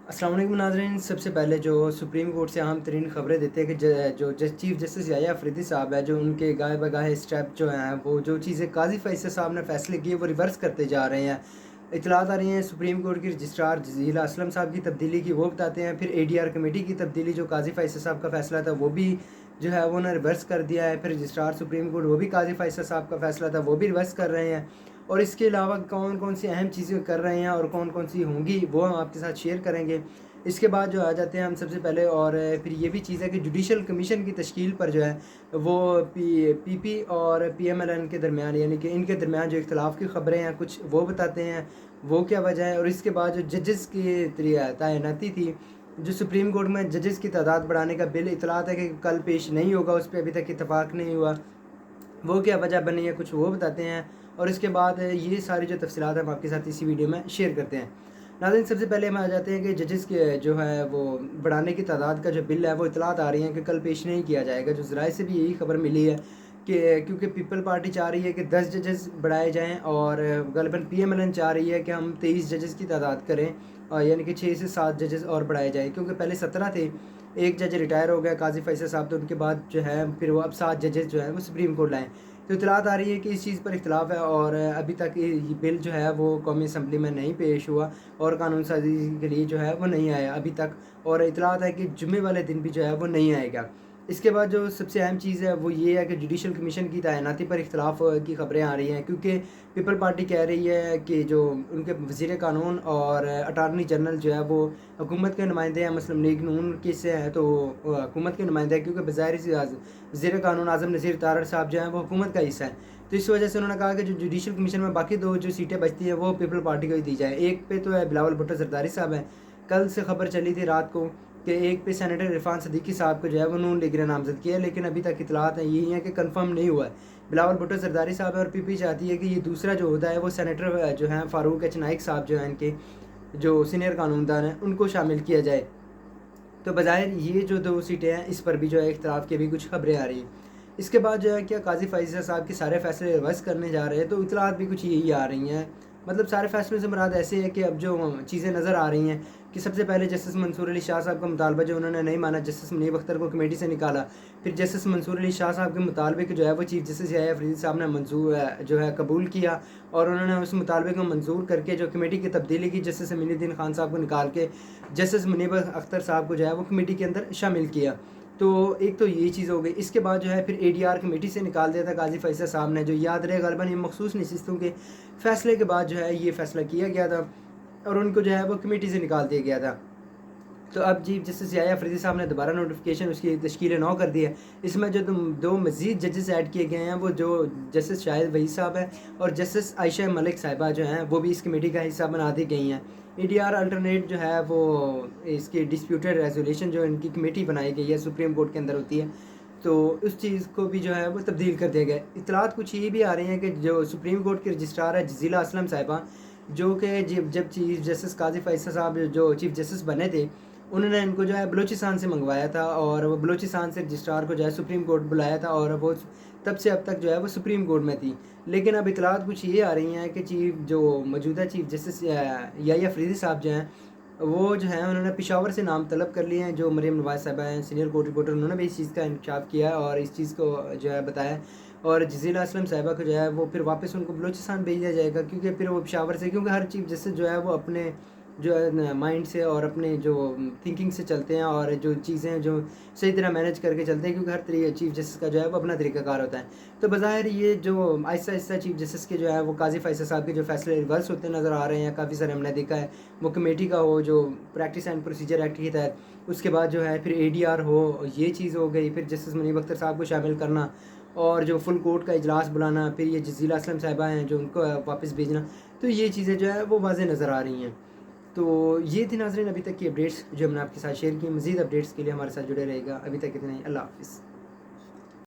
अस्सलाम वालेकुम नाज़रीन। सबसे पहले जो सुप्रीम कोर्ट से अहम तरीन ख़बरें देते हैं कि जो चीफ़ जस्टिस याह्या अफरीदी साहब है, जो उनके गाहे बगाहे स्टेप जो हैं, वो जो चीज़ें काज़ी फ़ैसल साहब ने फ़ैसले किए वो रिवर्स करते जा रहे हैं। इतलात आ रही हैं सुप्रीम कोर्ट की रजिस्ट्रार जज़ीला असलम साहब की तब्दीली की, वो बताते हैं। फिर ADR कमेटी की तब्दीली, जो काज़ी फ़ैसल साहब का फ़ैसला था वो भी जो है वो उन्होंने रिवर्स कर दिया है। फिर रजिस्ट्रार सुप्रीम कोर्ट, वो भी काज़ी फ़ैसल साहब का फ़ैसला था वो भी रिवर्स कर रहे हैं। और इसके अलावा कौन कौन सी अहम चीज़ें कर रहे हैं और कौन कौन सी होंगी वो हम आपके साथ शेयर करेंगे। इसके बाद जो आ जाते हैं हम सबसे पहले, और फिर ये भी चीज़ है कि जुडिशल कमीशन की तश्कील पर जो है वो PP और PMLN के दरमियान, यानी कि इनके दरमियान जो इख्तलाफ की ख़बरें हैं कुछ, वो बताते हैं वो क्या वजह है। और इसके बाद जो जजेस की तैनाती थी, जो सुप्रीम कोर्ट में जजेस की तादाद बढ़ाने का बिल, इतलात है कि कल पेश नहीं होगा, उस पर अभी तक इतफाक़ नहीं हुआ, वो क्या वजह बनी है कुछ वो बताते हैं। और इसके बाद ये सारी जो तफसीलात हम आपके साथ इसी वीडियो में शेयर करते हैं। नाज़रीन, सबसे पहले हम आ जाते हैं कि जजेस के जो है वो बढ़ाने की तादाद का जो बिल है वो इतलात आ रही हैं कि कल पेश नहीं किया जाएगा। जो ज़राए से भी यही खबर मिली है कि क्योंकि पीपल पार्टी चाह रही है कि 10 जजेस बढ़ाए जाएँ, और ग़ालिबन PMLN चाह रही है कि हम 23 जजेस की तादाद करें, यानी कि 6 से 7 जजेस और बढ़ाए जाएँ, क्योंकि पहले 17 थे। एक जज रिटायर हो गया, काजी फैसल साहब, तो उनके बाद जो है फिर वो अब 7 जजेस जो है वो सुप्रीम कोर्ट लाएँ। तो इतलात आ रही है कि इस चीज़ पर इख्तलाफ है, और अभी तक ये बिल जो है वो कौमी असम्बली में नहीं पेश हुआ और कानून साज़ी के लिए जो है वो नहीं आया अभी तक। और इतलात है कि जुम्मे वाले दिन भी जो है वो नहीं आएगा। इसके बाद जो सबसे अहम चीज़ है वो ये है कि जुडिशल कमीशन की तैनाती पर इख्तलाफ की ख़बरें आ रही हैं, क्योंकि पीपल पार्टी कह रही है कि जो उनके वज़ीर कानून और अटारनी जनरल जो है वो हुकूमत के नुमाइंदे हैं, मुस्लिम लीग नून के से हैं, तो हुकूमत के नुमाइंदे हैं, क्योंकि बज़ाहिर सी वज़ीर कानून आज़म नज़ीर तारड़ साहब जो हैं वो हुकूमत का हिस्सा है। तो इस वजह से उन्होंने कहा कि जो जुडिशल कमीशन में बाकी 2 जो सीटें बचती हैं वो पीपल पार्टी को ही दी जाए। एक पे तो है बिलावल भुट्टो ज़रदारी साहब हैं, कल से खबर चली थी रात को कि एक पे सेनेटर इरफान सदीकी साहब को जो है वो नून लीग ने नामज़द किया है, लेकिन अभी तक इतलात हैं यही है कि कंफर्म नहीं हुआ है। बिलावल भुट्टो ज़रदारी साहब है, और PP चाहती है कि ये दूसरा जो ओहदा है वो सेनेटर जो हैं फ़ारूक H नाइक साहब जो हैं, इनके जो सीनियर कानूनदान हैं, उनको शामिल किया जाए। तो बज़ाहिर ये जो 2 सीटें हैं इस पर भी जो है इख्तिलाफ़ की भी कुछ खबरें आ रही हैं। इसके बाद जो है क्या काज़ी फैसल साहब के सारे फ़ैसले रिवर्स करने जा रहे हैं, तो इतलात भी कुछ यही आ रही हैं। मतलब सारे फ़ैसलों से मुराद ऐसे है कि अब जो चीज़ें नज़र आ रही हैं कि सबसे पहले जस्टिस मंसूर अली शाह साहब का मुतालबा जो उन्होंने नहीं माना, जस्टिस मुनीब अख्तर को कमेटी से निकाला। फिर जस्टिस मंसूर अली शाह साहब के मुतालबे को जो है वो चीफ़ जस्टिस याह्या अफरीदी साहब ने जो है कबूल किया, और उन्होंने उस मुतालबे को मंजूर करके जो कमेटी की तब्दीली की, जस्टिस अमीनुद्दीन खान साहब को निकाल के जस्टिस मुनीब अख्तर साहब को जो है वो कमेटी के अंदर शामिल किया। तो एक तो ये चीज़ हो गई। इसके बाद जो है फिर ADR कमेटी से निकाल दिया था काजी फैसल साहब ने, जो याद रहे ग़ालिबन ये मखसूस नशिस्तों के फ़ैसले के बाद जो है ये फ़ैसला किया गया था, और उनको जो है वो कमेटी से निकाल दिया गया था। तो अब चीफ जस्टिस याह्या अफरीदी साहब ने दोबारा नोटिफिकेशन उसकी तश्कील 9 कर दी है। इसमें जो 2 मज़ीद जजेस ऐड किए गए हैं, वो जो जस्टिस शाहिद वहीद साहब हैं और जस्टिस आयशा मलिक साहिबा जो हैं, वो भी इस कमेटी का हिस्सा बना दी गई हैं। ADR अल्टरनेट जो है वो इसकी डिस्प्यूटेड रेजोल्यूशन जो इनकी कमेटी बनाई गई है सुप्रीम कोर्ट के अंदर होती है, तो उस चीज़ को भी जो है वो तब्दील कर दिया गया। इतलात कुछ ये भी आ रही हैं कि जो सुप्रीम कोर्ट के रजिस्ट्रार है जज़ीला असलम साहिबा, जो कि जब चीफ जस्टिस काजी फैसल साहब जो चीफ जस्टिस बने थे, उन्होंने इनको जो है बलूचिस्तान से मंगवाया था, और वो बलूचिस्तान से रजिस्ट्रार को जो है सुप्रीम कोर्ट बुलाया था, और वो तब से अब तक जो है वो सुप्रीम कोर्ट में थी। लेकिन अब इतलात कुछ ये आ रही हैं कि जो मौजूदा चीफ जस्टिस याह्या अफरीदी साहब जो हैं, वो जो है उन्होंने पेशावर से नाम तलब कर लिए हैं। जो मरीम नवाज़ साहिबा हैं, सीनियर कोर्ट रिपोर्टर, उन्होंने भी इस चीज़ का इंकशाफ किया है और इस चीज़ को जो है बताया। और जज़ीला असलम साहिबा को जो है वो फिर वापस उनको बलूचिस्तान भेज दिया जाएगा, क्योंकि फिर वो पेशावर से, क्योंकि हर चीफ जस्टिस जो है वो अपने जो है माइंड से और अपने जो थिंकिंग से चलते हैं, और जो चीज़ें जो सही तरह मैनेज करके चलते हैं, क्योंकि हर चीफ जस्टिस का जो है वो अपना तरीक़ाकार होता है। तो बज़ाहिर ये जो आहिस्ता आहिस्ता चीफ जस्टिस के जो है वो काजी फैसल साहब के जो फैसले रिवर्स होते नज़र आ रहे हैं, काफ़ी सारे हमने देखा है। वो कमेटी का हो जो प्रैक्टिस एंड प्रोसीजर एक्ट के तहत, उसके बाद जो है फिर ADR हो, ये चीज़ हो गई, फिर जस्टिस मुनीब अख्तर साहब को शामिल करना, और जो फुल कोर्ट का इजलास बुलाना, फिर ये जज़ीला असलम साहिबा हैं जो उनको वापस भेजना। तो ये चीज़ें जो है वो वाज़ेह नज़र आ रही हैं। तो ये थी नाज़रीन अभी तक की अपडेट्स जो हमने आपके साथ शेयर की। मज़ीद अपडेट्स के लिए हमारे साथ जुड़े रहेगा। अभी तक इतना ही। अल्लाह हाफ़िज़।